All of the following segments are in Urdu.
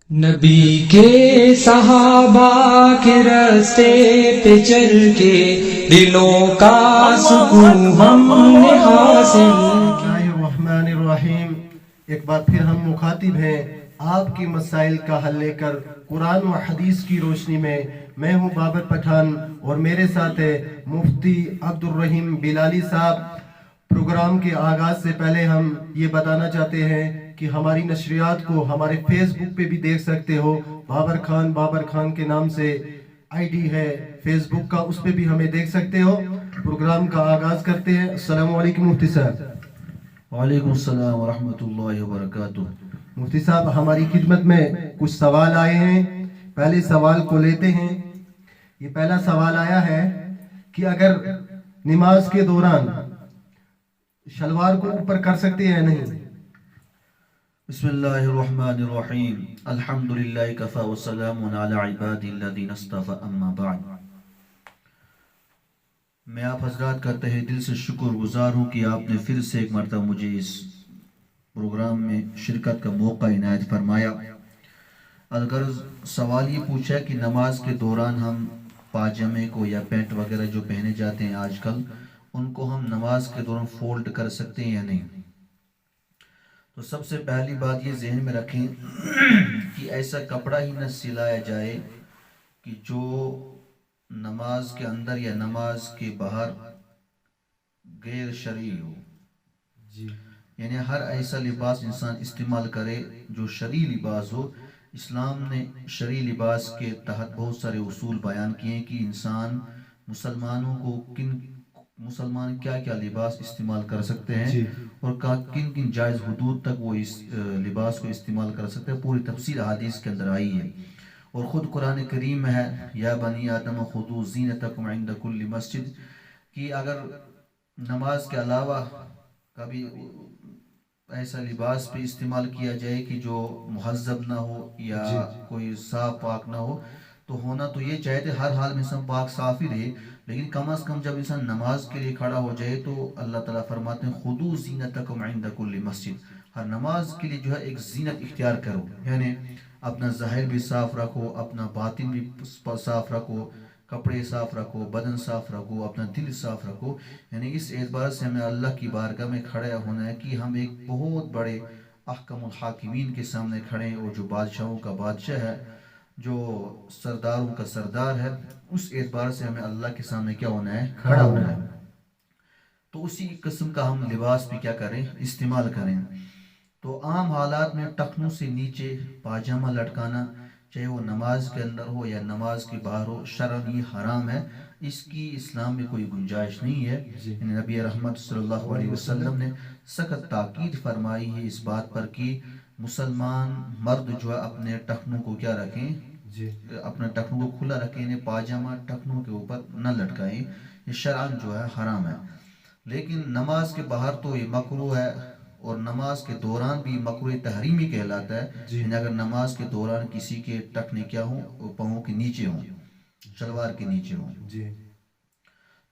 نبی کے صحابہ کے راستے پہ چل کے دلوں کا سکون ہم نے حاصل. الرحمن الرحیم. ایک بار پھر ہم مخاطب ہیں آپ کے مسائل کا حل لے کر قرآن و حدیث کی روشنی میں. میں ہوں بابر پٹھان اور میرے ساتھ ہے مفتی عبدالرحیم بلالی صاحب. پروگرام کے آغاز سے پہلے ہم یہ بتانا چاہتے ہیں کہ ہماری نشریات کو ہمارے فیس بک پہ بھی دیکھ سکتے ہو. بابر خان کے نام سے آئی ڈی ہے فیس بک کا, اس پہ بھی ہمیں دیکھ سکتے ہو. پروگرام کا آغاز کرتے ہیں. السلام علیکم مفتی صاحب. وعلیکم السلام ورحمۃ اللہ وبرکاتہ. مفتی صاحب ہماری خدمت میں کچھ سوال آئے ہیں. پہلے سوال کو لیتے ہیں. یہ پہلا سوال آیا ہے کہ اگر نماز کے دوران شلوار کو اوپر کر سکتے ہیں یا نہیں. بسم اللہ الرحمن الرحیم. الحمدللہ کفا وسلام علی عبادی الذین اصطفى اما بعد. میں آپ حضرات کا تہہ دل سے شکر گزار ہوں کہ آپ نے پھر سے ایک مرتبہ مجھے اس پروگرام میں شرکت کا موقع عنایت فرمایا. الغرض سوال یہ پوچھا کہ نماز کے دوران ہم پاجامے کو یا پینٹ وغیرہ جو پہنے جاتے ہیں آج کل, ان کو ہم نماز کے دوران فولڈ کر سکتے ہیں یا نہیں. تو سب سے پہلی بات یہ ذہن میں رکھیں کہ ایسا کپڑا ہی نہ سلایا جائے کہ جو نماز کے اندر یا نماز کے باہر غیر شرعی ہو. یعنی ہر ایسا لباس انسان استعمال کرے جو شرعی لباس ہو. اسلام نے شرعی لباس کے تحت بہت سارے اصول بیان کیے کہ انسان مسلمانوں کو مسلمان کیا کیا لباس استعمال کر سکتے ہیں اور کن کن جائز حدود تک وہ اس لباس کو استعمال کر سکتے ہیں. پوری تفصیل حدیث کے اندر آئی ہے اور خود قرآن کریم میں ہے یا بنی آدم خذوا زینتکم عند کل مسجد, کہ اگر نماز کے علاوہ کبھی ایسا لباس پہ استعمال کیا جائے کہ جو مہذب نہ ہو یا کوئی صاف پاک نہ ہو, تو ہونا تو یہ چاہتے ہر حال میں انسان پاک صاف ہی رہے, لیکن کم از کم جب انسان نماز کے لیے کھڑا ہو جائے تو اللہ تعالیٰ فرماتے ہیں خذوا زینتکم عند کل مسجد. ہر نماز کے لیے جو ہے ایک زینت اختیار کرو, یعنی اپنا ظاہر بھی صاف رکھو, اپنا باطن بھی صاف رکھو, کپڑے صاف رکھو, بدن صاف رکھو, اپنا دل صاف رکھو. یعنی اس اعتبار سے ہمیں اللہ کی بارگاہ میں کھڑا ہونا ہے کہ ہم ایک بہت بڑے احکم الحاکمین کے سامنے کھڑے ہیں, اور جو بادشاہوں کا بادشاہ ہے, جو سرداروں کا سردار ہے, اس اعتبار سے ہمیں اللہ کے سامنے کیا ہونا ہے, کھڑا ہونا ہے. تو اسی قسم کا ہم لباس بھی کیا کریں, استعمال کریں. تو عام حالات میں ٹخنوں سے نیچے پاجامہ لٹکانا, چاہے وہ نماز کے اندر ہو یا نماز کے باہر ہو, شرعاً یہ حرام ہے. اس کی اسلام میں کوئی گنجائش نہیں ہے. نبی رحمت صلی اللہ علیہ وسلم نے سخت تاکید فرمائی ہے اس بات پر کہ مسلمان مرد جو ہے اپنے ٹخنوں کو کیا رکھیں, اپنے ٹخنوں کو کھلا رکھیں, انہیں پاجامہ ٹخنوں کے اوپر نہ لٹکائیں. یہ شرعاً جو ہے حرام ہے. لیکن نماز کے باہر تو یہ مکروہ ہے, اور نماز کے دوران بھی مکروہ تحریمی کہلاتا ہے. یعنی اگر نماز کے دوران کسی کے ٹخنے کیا ہوں, پاؤں کے نیچے ہوں, شلوار کے نیچے ہوں,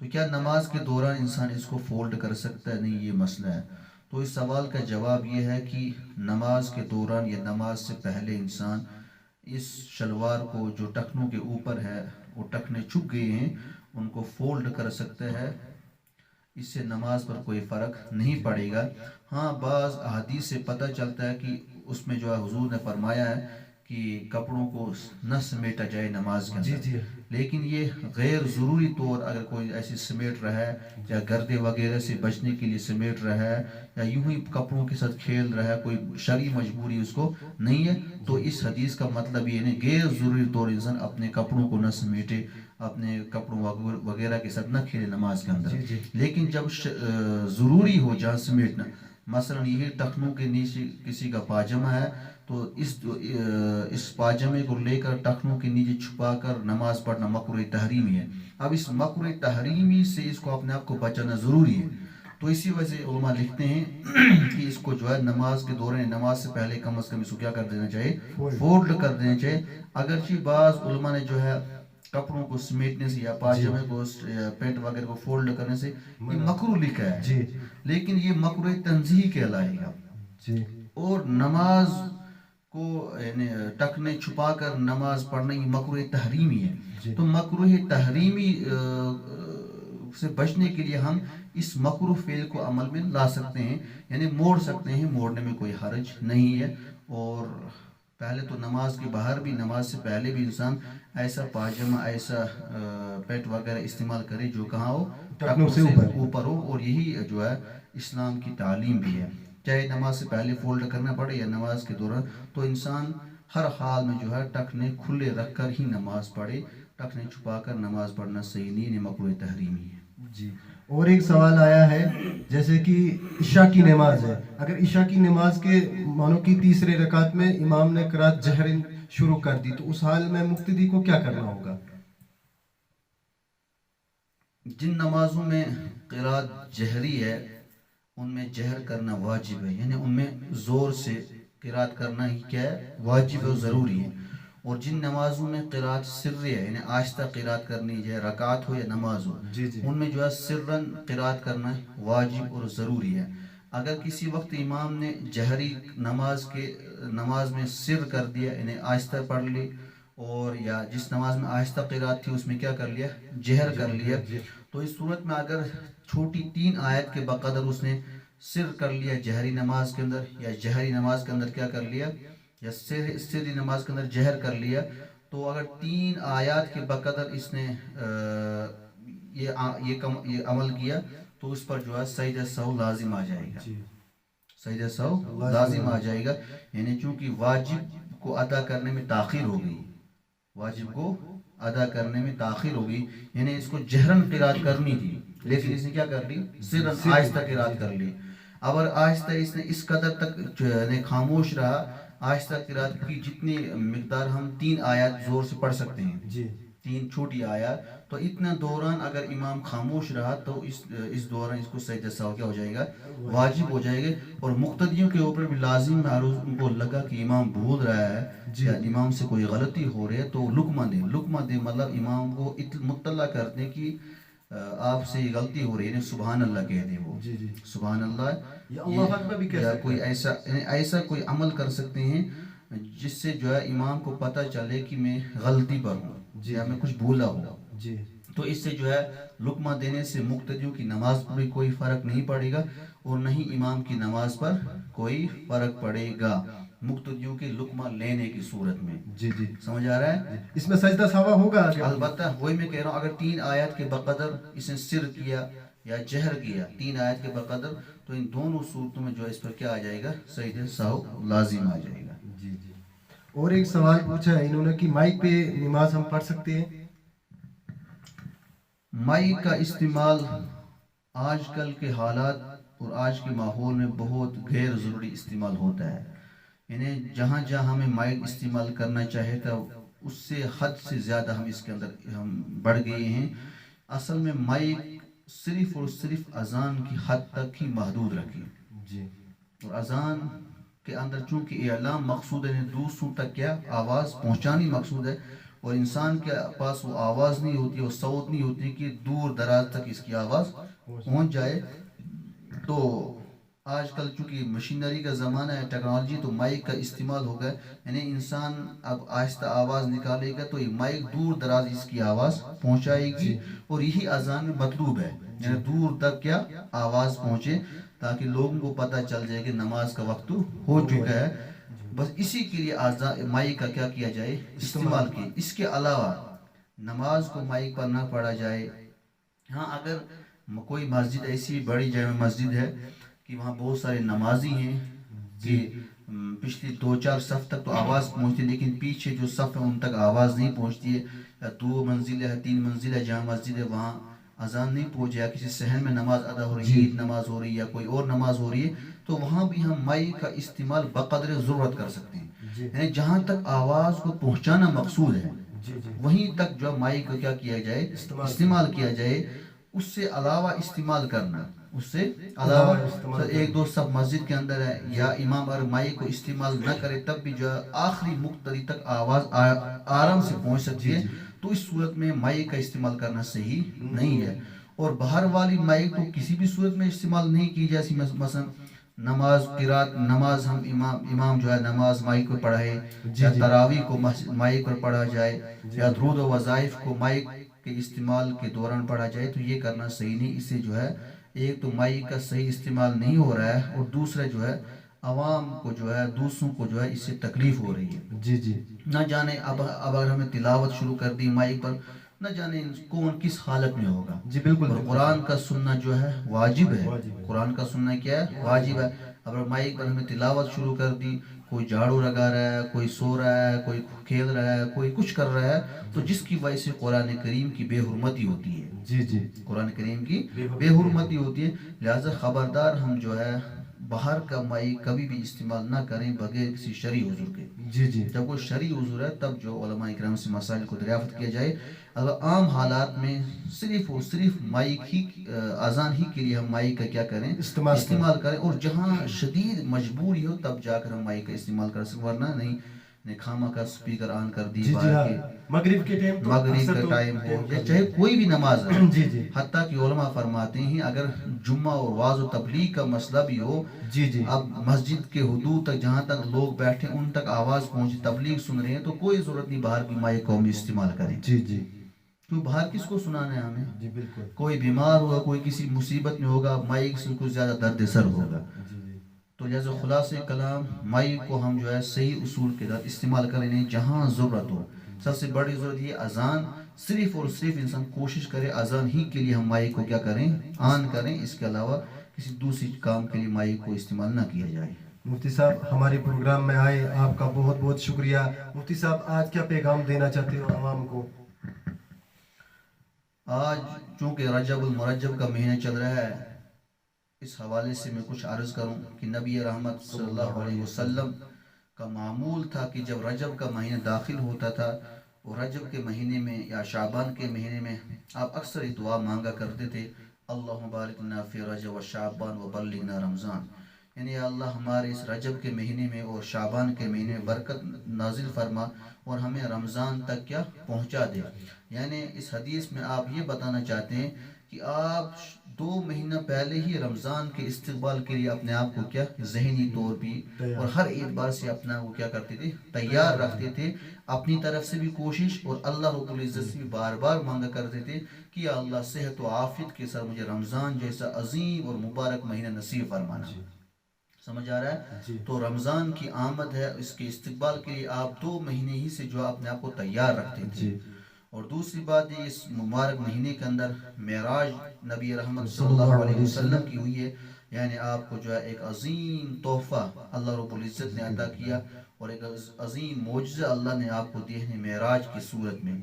تو کیا نماز کے دوران انسان اس کو فولڈ کر سکتا ہے؟ نہیں, یہ مسئلہ ہے. تو اس سوال کا جواب یہ ہے کہ نماز کے دوران یا نماز سے پہلے انسان اس شلوار کو جو ٹخنوں کے اوپر ہے, وہ ٹخنے چھپ گئے ہیں, ان کو فولڈ کر سکتا ہے. اس سے نماز پر کوئی فرق نہیں پڑے گا. ہاں, بعض احادیث سے پتہ چلتا ہے کہ اس میں جو ہے حضور نے فرمایا ہے کہ کپڑوں کو نہ سمیٹا جائے نماز کے اندر, لیکن یہ غیر ضروری طور اگر کوئی ایسی سمیٹ رہا ہے یا گردے وغیرہ سے بچنے کے لیے سمیٹ رہا ہے یا یوں ہی کپڑوں کے ساتھ کھیل رہا ہے, کوئی شرعی مجبوری اس کو نہیں ہے, تو اس حدیث کا مطلب یہ نہیں غیر ضروری طور انسان اپنے کپڑوں کو نہ سمیٹے, اپنے کپڑوں وغیرہ کے ساتھ نہ کھیلے نماز کے اندر. لیکن جب ضروری ہو جہاں سمیٹنا, مثلا یہی ٹخنوں کے نیچے کسی کا پاجامہ ہے, تو اس پاجامے کو لے کر ٹخنوں کے نیچے چھپا کر نماز پڑھنا مکروہ تحریمی ہے. اب اس مکروہ تحریمی سے اس کو اپنے آپ کو بچانا ضروری ہے. تو اسی وجہ سے علماء لکھتے ہیں کہ اس کو جو ہے نماز کے دوران نماز سے پہلے کم از کم اس کو کیا کر دینا چاہیے, فولڈ کر دینا چاہیے. اگرچہ بعض علماء نے جو ہے کپڑوں کو سمیٹنے سے یا پاجامے کو پینٹ وغیرہ کو فولڈ کرنے سے یہ مکروہ لکھا ہے, لیکن یہ مکروہ تنزیہی کہلائے گا. اور نماز کو یعنی ٹکنے چھپا کر نماز پڑھنا یہ مکروہ تحریمی ہے. تو مکروہ تحریمی سے بچنے کے لیے ہم اس مکروہ فعل کو عمل میں لا سکتے ہیں، یعنی موڑ سکتے ہیں. موڑنے میں کوئی حرج نہیں ہے. اور پہلے تو نماز کے باہر بھی، نماز سے پہلے بھی انسان ایسا پاجامہ، ایسا پیٹ وغیرہ استعمال کرے جو کہاں ہو، ٹخنوں سے اوپر ہو. اور یہی جو ہے اسلام کی تعلیم بھی ہے. چاہے نماز سے پہلے فولڈ کرنا پڑے یا نماز کے دوران، تو انسان ہر حال میں جو ہے ٹخنے کھلے رکھ کر ہی نماز پڑھے. ٹخنے چھپا کر نماز پڑھنا صحیح نہیں، مکروہ تحریمی ہے. جی. اور ایک سوال آیا ہے، جیسے کہ عشاء کی نماز ہے، اگر عشاء کی نماز کے مانو کی تیسرے رکعت میں امام نے قرات جہر شروع کر دی، تو اس حال میں مقتدی کو کیا کرنا ہوگا؟ جن نمازوں میں قرات جہری ہے ان میں جہر کرنا واجب ہے، یعنی ان میں زور سے قرات کرنا ہی کیا ہے، واجب و ضروری ہے. اور جن نمازوں میں قرات سری ہے، یعنی آہستہ قرات کرنی ہے، رکعت ہو یا نماز ہو، ان میں جو ہے سرن قرات کرنا واجب اور ضروری ہے. اگر کسی وقت امام نے جہری نماز میں سر کر دیا، یعنی آہستہ پڑھ لی، اور یا جس نماز میں آہستہ قرات تھی اس میں کیا کر لیا، جہر کر لیا، تو اس صورت میں اگر چھوٹی 3 آیت کے بقدر اس نے سر کر لیا جہری نماز کے اندر، یا جہری نماز کے اندر کیا کر لیا، یا سری نماز کے اندر جہر کر لیا، تو اگر 3 آیات کے بقدر اس نے یہ عمل کیا تو اس پر جو ہے سجدہ سہو لازم آ جائے گا. سجدہ سہو لازم آ جائے گا، یعنی چونکہ واجب کو ادا کرنے میں تاخیر ہو گئی، واجب کو ادا کرنے میں تاخیر ہو گئی، یعنی اس کو جہرن قرات کرنی تھی لیکن اس نے کیا کر لی، سرن آہستہ قرات کر لی. اگر آہستہ اس نے اس قدر تک خاموش رہا، آہستہ قرات کی جتنی مقدار ہم 3 آیات زور سے پڑھ سکتے ہیں، 3 چھوٹی آیات، تو اتنا دوران اگر امام خاموش رہا تو اس دوران اس کو سجدہ سہو کیا ہو جائے گا، واجب ہو جائے گا. اور مقتدیوں کے اوپر بھی لازم معروف ان کو لگا کہ امام بھول رہا ہے یا امام سے کوئی غلطی ہو رہی ہے تو لقمہ دے مطلب امام کو مطلع کر دیں کہ آپ سے یہ غلطی ہو رہی ہے، سبحان اللہ کہہ دیں، وہ سبحان اللہ یا کوئی ایسا کوئی عمل کر سکتے ہیں جس سے جو ہے امام کو پتہ چلے کہ میں غلطی پر ہوں یا میں کچھ بھولا ہوں. تو اس سے جو ہے لقمہ دینے سے مقتدیوں کی نماز پر بھی کوئی فرق نہیں پڑے گا اور نہ ہی امام کی نماز پر کوئی فرق پڑے گا مقتدیوں کے لقمہ لینے کی صورت میں. سمجھ آ رہا ہے؟ اس میں سجدہ سہو ہوگا البتہ وہی میں کہہ رہا ہوں، اگر 3 آیات کے بقدر اس نے سر کیا یا جہر کیا 3 آیات کے بقدر، تو ان دونوں صورتوں میں جو اس پر کیا آ جائے گا، سجدہ سہو لازم آ جائے گا. اور ایک سوال پوچھا ہے انہوں نے کہ مائک پہ نماز ہم پڑھ سکتے ہیں؟ مائک کا استعمال آج کل کے حالات اور آج کے ماحول میں بہت غیر ضروری استعمال ہوتا ہے. یعنی جہاں ہمیں مائک استعمال کرنا چاہے تھا اس سے حد سے زیادہ ہم اس کے اندر ہم بڑھ گئے ہیں. اصل میں مائک صرف اور صرف اذان کی حد تک ہی محدود رکھیں، اور اذان کے اندر چونکہ اعلام مقصود ہے، دوسروں تک کیا آواز پہنچانی مقصود ہے، اور انسان کے پاس وہ آواز نہیں ہوتی، وہ صوت نہیں ہوتی کہ دور دراز تک اس کی آواز پہنچ جائے. تو آج کل چونکہ مشینری کا زمانہ ہے، ٹیکنالوجی، تو مائک کا استعمال ہوگا، یعنی انسان اب آہستہ آواز نکالے گا تو یہ مائک دور دراز اس کی آواز پہنچائے گی، اور یہی اذان میں مطلوب ہے، یعنی دور تک کیا آواز پہنچے تاکہ لوگوں کو پتہ چل جائے کہ نماز کا وقت ہو چکا ہے. بس اسی کے لیے مائک کا کیا کیا جائے، استعمال کیے. اس کے علاوہ نماز کو مائک پر نہ پڑھا جائے. ہاں اگر کوئی مسجد ایسی بڑی جامع مسجد ہے کہ وہاں بہت سارے نمازی ہیں کہ پچھلی 2-4 صف تک تو آواز پہنچتی ہے لیکن پیچھے جو صف ہے ان تک آواز نہیں پہنچتی ہے، یا 2 منزل ہے 3 منزل ہے جامع مسجد ہے، وہاں اذان نہیں پہنچے، یا کسی صحن میں نماز ادا ہو رہی ہے، عید نماز ہو رہی ہے یا کوئی اور نماز ہو رہی ہے، تو وہاں بھی ہم مائک کا استعمال بقدر ضرورت کر سکتے ہیں. یعنی جہاں تک آواز کو پہنچانا مقصود ہے وہیں تک جو مائک کا کیا کیا جائے، استعمال کیا جائے. اس سے علاوہ استعمال کرنا، اس سے علاوہ 1-2 صف مسجد کے اندر ہے یا امام اور مائک کو استعمال نہ کرے تب بھی جو آخری مقتدی تک آواز آرام سے پہنچ سکتی ہے، تو اس صورت میں مائک کا استعمال کرنا صحیح نہیں ہے. اور باہر والی مائک تو کسی بھی صورت میں استعمال نہیں کی جیسی مثلا نماز قرات نماز ہم امام جو ہے نماز مائک پر پڑھائے یا تراویح کو مائک پر پڑھا جائے یا درود و وظائف کو مائک کے استعمال کے دوران پڑھا جائے تو یہ کرنا صحیح نہیں. اس سے جو ہے ایک تو مائک کا صحیح استعمال نہیں ہو رہا ہے اور دوسرا جو ہے عوام کو جو ہے دوسروں کو جو ہے اس سے تکلیف ہو رہی ہے. جی جی نہ جانے اب اگر ہمیں تلاوت شروع کر دی مائک پر نہ جانے کون کس حالت میں ہوگا. جی بالکل. اور قرآن کا سننا جو ہے واجب ہے. واجب ہے. قرآن کا سننا کیا ہے؟ واجب ہے. اگر مائک پر ہمیں تلاوت شروع کر دی کوئی جھاڑو لگا رہا ہے کوئی سو رہا ہے کوئی کھیل رہا ہے کوئی کچھ کر رہا ہے تو جس کی وجہ سے قرآن کریم کی بے حرمتی ہوتی ہے. جی جی قرآن کریم کی بے حرمتی ہوتی ہے. لہٰذا خبردار ہم جو ہے باہر کا مائی کبھی بھی استعمال نہ کریں بغیر کسی شرعی عذر کے. جی جی جب کوئی شرعی عذر ہے تب جو علماء کرام سے مسائل کو دریافت کیا جائے. اگر عام حالات میں صرف اور صرف مائک ہی اذان ہی کے لیے ہم مائک کا کیا کریں استعمال کریں اور جہاں شدید مجبوری ہو تب جا کر ہم مائک کا استعمال کر سکیں ورنہ نہیں. خامہ کا سپیکر آن کر دی مغرب کے ٹائم مغرب کا ٹائم ہو یا چاہے کوئی بھی نماز ہے. جی جی حتیٰ کہ علماء فرماتے ہیں اگر جمعہ اور واعظ و تبلیغ کا مسئلہ بھی ہو جی جی اب مسجد کے حدود تک جہاں تک لوگ بیٹھے ان تک آواز پہنچی تبلیغ سن رہے ہیں تو کوئی ضرورت نہیں باہر کی مائک کو ہم استعمال کریں. جی جی تو باہر کس کو سنانا ہے ہمیں؟ جی بالکل. کوئی بیمار ہوگا کوئی کسی مصیبت میں ہوگا مائک سے کچھ زیادہ درد سر ہوگا. تو لہٰذا خلاصہ کلام مائک کو ہم جو ہے صحیح اصول کے تحت استعمال کریں جہاں ضرورت ہو. سب سے بڑی ضرورت یہ اذان صرف اور صرف انسان کوشش کرے اذان ہی کے لیے ہم مائک کو کیا کریں آن کریں. اس کے علاوہ کسی دوسری کام کے لیے مائک کو استعمال نہ کیا جائے. مفتی صاحب ہمارے پروگرام میں آئے آپ کا بہت بہت شکریہ. مفتی صاحب آج کیا پیغام دینا چاہتے ہو عوام کو؟ آج چونکہ رجب المرجب کا مہینہ چل رہا ہے اس حوالے سے میں کچھ عرض کروں کہ نبی رحمت صلی اللہ علیہ وسلم کا معمول تھا کہ جب رجب کا مہینہ داخل ہوتا تھا اور رجب کے مہینے میں یا شعبان کے مہینے میں آپ اکثر ایک دعا مانگا کرتے تھے اللہم بارک لنا فی رجب و شعبان و بلغنا رمضان. یعنی اللہ ہمارے اس رجب کے مہینے میں اور شعبان کے مہینے میں برکت نازل فرما اور ہمیں رمضان تک کیا پہنچا دے. یعنی اس حدیث میں آپ یہ بتانا چاہتے ہیں کہ آپ 2 مہینہ پہلے ہی رمضان کے استقبال کے لیے اپنے آپ کو کیا ذہنی طور بھی اور ہر اعتبار سے اپنا وہ کیا کرتے تھے تیار رکھتے تھے. اپنی طرف سے بھی کوشش اور اللہ رب العزت سے بھی بار بار مانگا کرتے تھے کہ یا اللہ صحت و عافیت کے ساتھ مجھے رمضان جیسا عظیم اور مبارک مہینہ نصیب فرمانا. سمجھ آ رہا ہے؟ تو رمضان کی آمد ہے اس کے استقبال کے لیے آپ 2 مہینے ہی سے جو اپنے آپ کو تیار رکھتے تھے. اور دوسری بات یہ اس مبارک مہینے کے اندر معراج نبی رحمت صلی اللہ علیہ وسلم کی ہوئی ہے. یعنی آپ کو جو ہے ایک عظیم تحفہ اللہ رب العزت نے عطا کیا اور ایک عظیم معجزہ اللہ نے آپ کو دیے ہیں معراج کی صورت میں.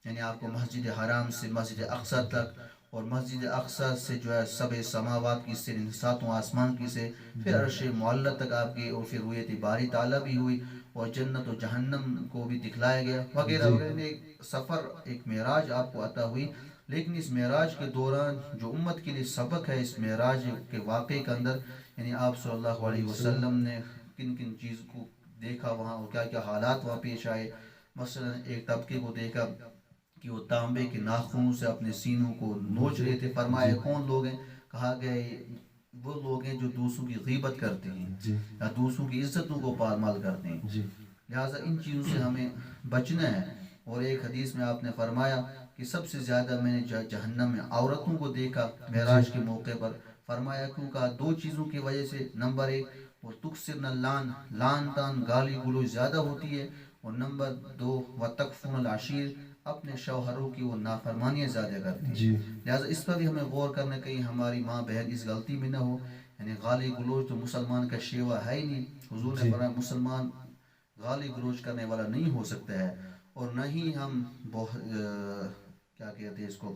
یعنی آپ کو مسجد حرام سے مسجد اقصی تک اور مسجد اقصی سے جو ہے 7 سماوات کی سے 7 آسمان کی سے پھر عرش معلی تک آپ کی اور پھر رؤیت باری تعالیٰ بھی ہوئی اور جنت و جہنم کو بھی دکھلایا گیا وغیرہ وغیرہ. ایک سفر ایک معراج آپ کو عطا ہوئی. لیکن اس معراج کے دوران جو امت کے لیے سبق ہے اس معراج کے واقعے کے اندر یعنی آپ صلی اللہ علیہ وسلم نے کن کن چیز کو دیکھا وہاں اور کیا کیا حالات وہاں پیش آئے. مثلا ایک طبقے کو دیکھا کہ وہ تانبے کے ناخنوں سے اپنے سینوں کو نوچ رہے تھے. فرمایا کون لوگ ہیں؟ کہا گئے وہ لوگ ہیں جو دوسروں کی غیبت کرتے ہیں یا دوسروں کی عزتوں کو پامال کرتے ہیں. لہٰذا ان چیزوں سے ہمیں بچنا ہے. اور ایک حدیث میں آپ نے فرمایا کہ سب سے زیادہ میں نے جہنم میں عورتوں کو دیکھا معراج کے موقع پر. فرمایا کیوں؟ کہا 2 چیزوں کی وجہ سے. نمبر 1 وہ تکثرن لان تان گالی گلوچ زیادہ ہوتی ہے اور نمبر 2 وتکفرن العشیر اپنے شوہروں کی وہ نافرمانیاں زیادہ کرتی ہیں. لہٰذا اس پر بھی ہمیں غور کرنا کہیں ہماری ماں بہن اس غلطی میں نہ ہو. یعنی گالی گلوچ تو مسلمان کا شیوا ہے ہی نہیں. حضور نے فرمایا مسلمان گالی گلوچ کرنے والا نہیں ہو سکتا ہے اور نہ ہی ہم کیا کہتے ہیں اس کو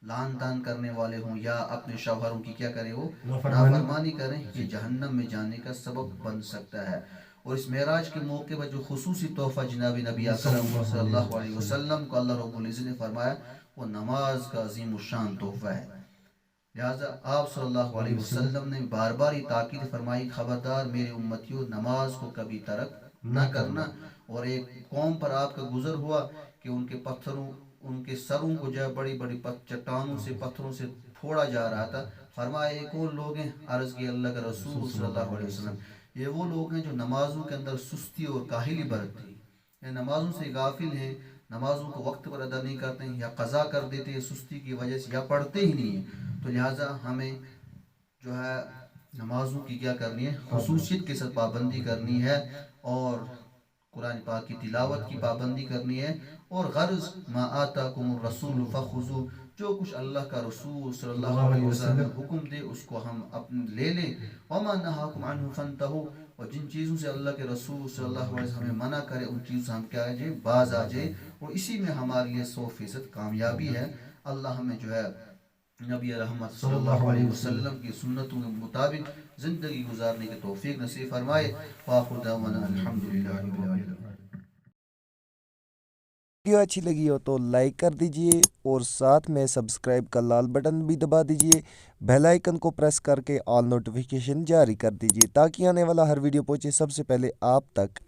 لان تان کرنے والے ہوں یا اپنے شوہروں کی کیا کرے وہ نافرمانی کریں. یہ جہنم میں جانے کا سبب بن سکتا ہے. اور اس معراج کے موقع پر جو خصوصی تحفہ جناب نبی اکرم صلی اللہ علیہ وسلم کو اللہ رب العزت نے فرمایا وہ نماز کا عظیم الشان تحفہ ہے. لہٰذا آپ صلی اللہ علیہ وسلم نے بار بار یہ تاکید فرمائی خبردار میرے امتیوں نماز کو کبھی ترک نہ کرنا. اور ایک قوم پر آپ کا گزر ہوا کہ ان کے پتھروں ان کے سروں کو جو ہے بڑی بڑی چٹانوں سے پتھروں سے پھوڑا جا رہا تھا فرمایا یہ کون لوگ ہیں؟ عرض کی اللہ کا رسول صلی اللہ علیہ وسلم یہ وہ لوگ ہیں جو نمازوں کے اندر سستی اور کاہلی برتتے ہیں، یہ نمازوں سے غافل ہیں، نمازوں کو وقت پر ادا نہیں کرتے ہیں، یا قضا کر دیتے ہیں سستی کی وجہ سے، یا پڑھتے ہی نہیں ہیں۔ تو لہٰذا ہمیں جو ہے نمازوں کی کیا کرنی ہے؟ خصوصیت کے ساتھ پابندی کرنی ہے، اور قرآن پاک کی تلاوت کی پابندی کرنی ہے، اور غرض ما آتاکم الرسول فخذوا، جو کچھ اللہ کا رسول صلی اللہ علیہ وسلم نے حکم دے اس کو ہم اپنے لے لیں، وما نہاکم عنہ فانتہوا، اور جن چیزوں سے اللہ کے رسول صلی اللہ علیہ وسلم ہمیں منع کرے ان چیزوں سے ہم کیا آ جائیں؟ باز آ جائیں، اور اسی میں ہمارے لیے 100% کامیابی ہے۔ اللہ ہمیں جو ہے نبی رحمت صلی اللہ علیہ وسلم کی سنتوں کے مطابق زندگی گزارنے کی توفیق نصیب فرمائے۔ وآخر دعوانا الحمدللہ رب العالمین۔ ویڈیو اچھی لگی ہو تو لائک کر دیجئے، اور ساتھ میں سبسکرائب کا لال بٹن بھی دبا دیجئے، بیل آئیکن کو پریس کر کے آل نوٹیفیکیشن جاری کر دیجئے، تاکہ آنے والا ہر ویڈیو پہنچے سب سے پہلے آپ تک۔